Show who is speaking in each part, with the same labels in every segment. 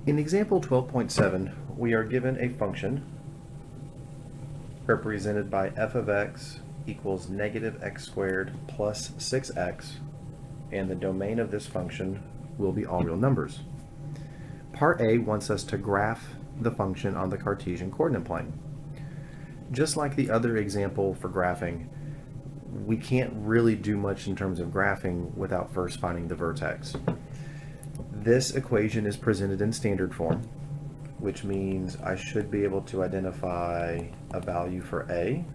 Speaker 1: In example 12.7, we are given a function represented by f of x equals negative x squared plus 6x, and the domain of this function will be all real numbers. Part A wants us to graph the function on the Cartesian coordinate plane. Just like the other example for graphing, we can't really do much in terms of graphing without first finding the vertex. This equation is presented in standard form, which means I should be able to identify a value for A,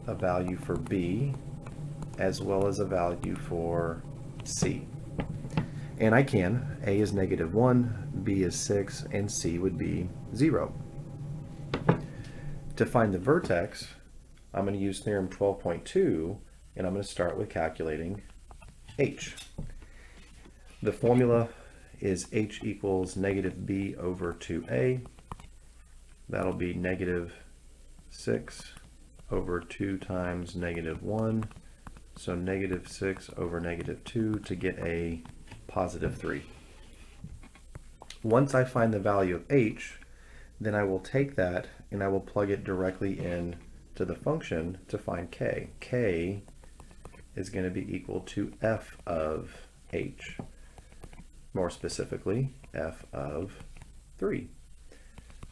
Speaker 1: a value for B, as well as a value for C. And I can. A is -1, B is 6, and C would be 0. To find the vertex, I'm going to use theorem 12.2, and I'm going to start with calculating h. The formula is h equals -b over 2a. That'll be -6 over 2 times -1. So -6 over -2 to get a +3. Once I find the value of h, then I will take that and I will plug it directly in to the function to find k. K is going to be equal to f of h. More specifically, f of 3.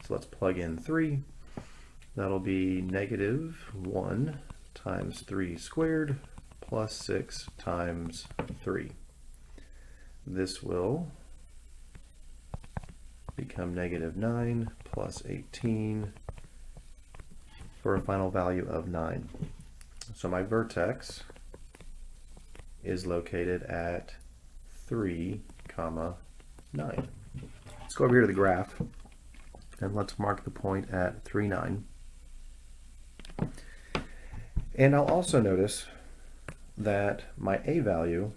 Speaker 1: So let's plug in 3. That'll be -1 times 3 squared plus 6 times 3. This will become -9 plus 18 for a final value of 9. So my vertex is located at 3, 9. Let's go over here to the graph and let's mark the point at 3, 9. And I'll also notice that my A value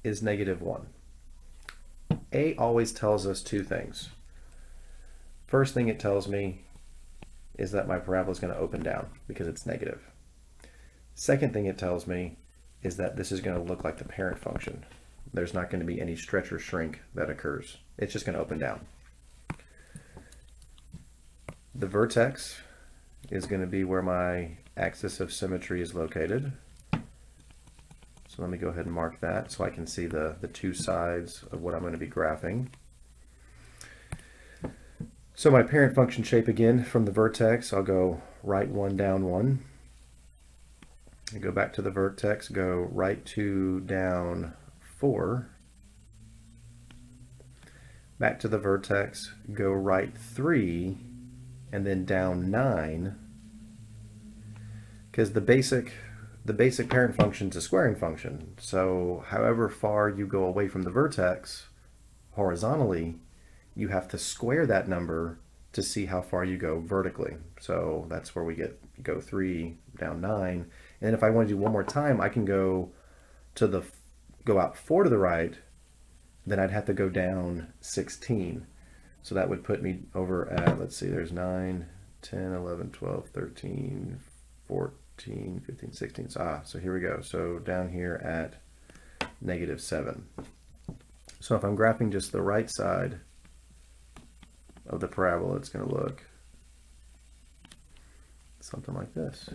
Speaker 1: is -1. A always tells us two things. First thing it tells me is that my parabola is going to open down because it's negative. Second thing it tells me is that this is going to look like the parent function. There's not going to be any stretch or shrink that occurs. It's just going to open down. The vertex is going to be where my axis of symmetry is located. So let me go ahead and mark that so I can see the two sides of what I'm going to be graphing. So my parent function shape again from the vertex, I'll go right 1, down 1. I go back to the vertex, go right 2, down 4. Back to the vertex, go right 3, and then down 9. Because the basic parent function is a squaring function. So however far you go away from the vertex horizontally, you have to square that number to see how far you go vertically. So that's where we go 3, down 9. And then if I want to do one more time, I can go out 4 to the right, then I'd have to go down 16. So that would put me over at, let's see, there's 9, 10, 11, 12, 13, 14, 15, 16. So here we go. So down here at -7. So if I'm graphing just the right side of the parabola, it's going to look something like this.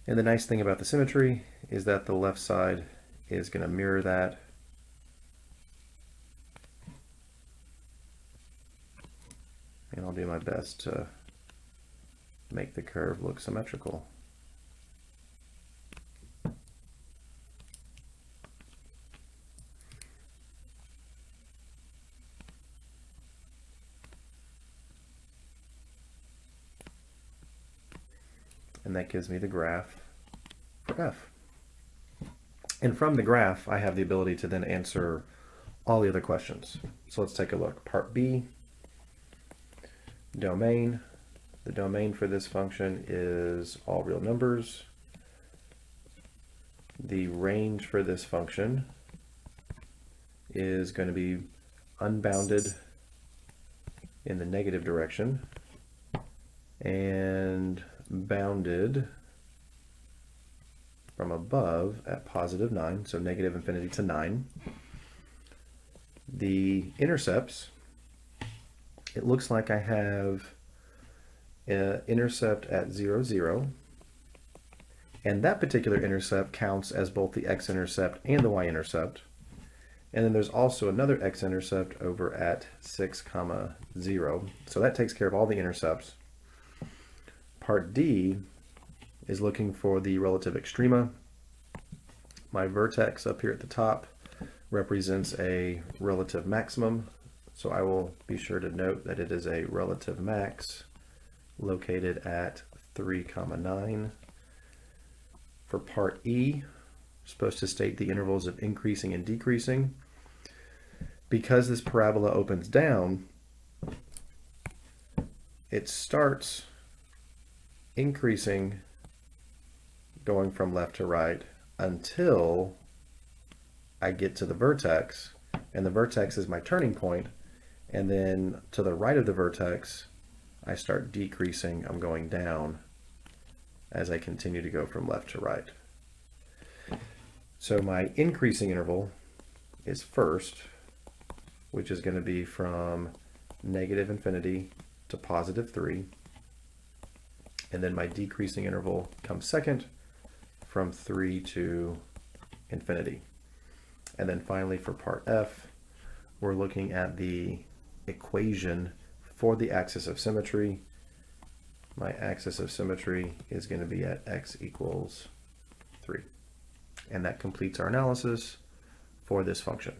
Speaker 1: And the nice thing about the symmetry is that the left side is going to mirror that. And I'll do my best to make the curve look symmetrical. And that gives me the graph for f. And from the graph, I have the ability to then answer all the other questions. So let's take a look. Part B, domain. The domain for this function is all real numbers. The range for this function is going to be unbounded in the negative direction and bounded from above at positive 9, so negative infinity to 9. The intercepts, it looks like I have an intercept at 0, 0. And that particular intercept counts as both the x-intercept and the y-intercept. And then there's also another x-intercept over at 6, 0. So that takes care of all the intercepts. Part D is looking for the relative extrema. My vertex up here at the top represents a relative maximum. So I will be sure to note that it is a relative max located at 3, 9. For part E, supposed to state the intervals of increasing and decreasing. Because this parabola opens down, it starts increasing going from left to right until I get to the vertex, and the vertex is my turning point, and then to the right of the vertex I start decreasing. I'm going down as I continue to go from left to right. So my increasing interval is first, which is going to be from negative infinity to positive 3. And then my decreasing interval comes second, from 3 to infinity. And then finally for part F, we're looking at the equation for the axis of symmetry. My axis of symmetry is going to be at x equals 3. And that completes our analysis for this function.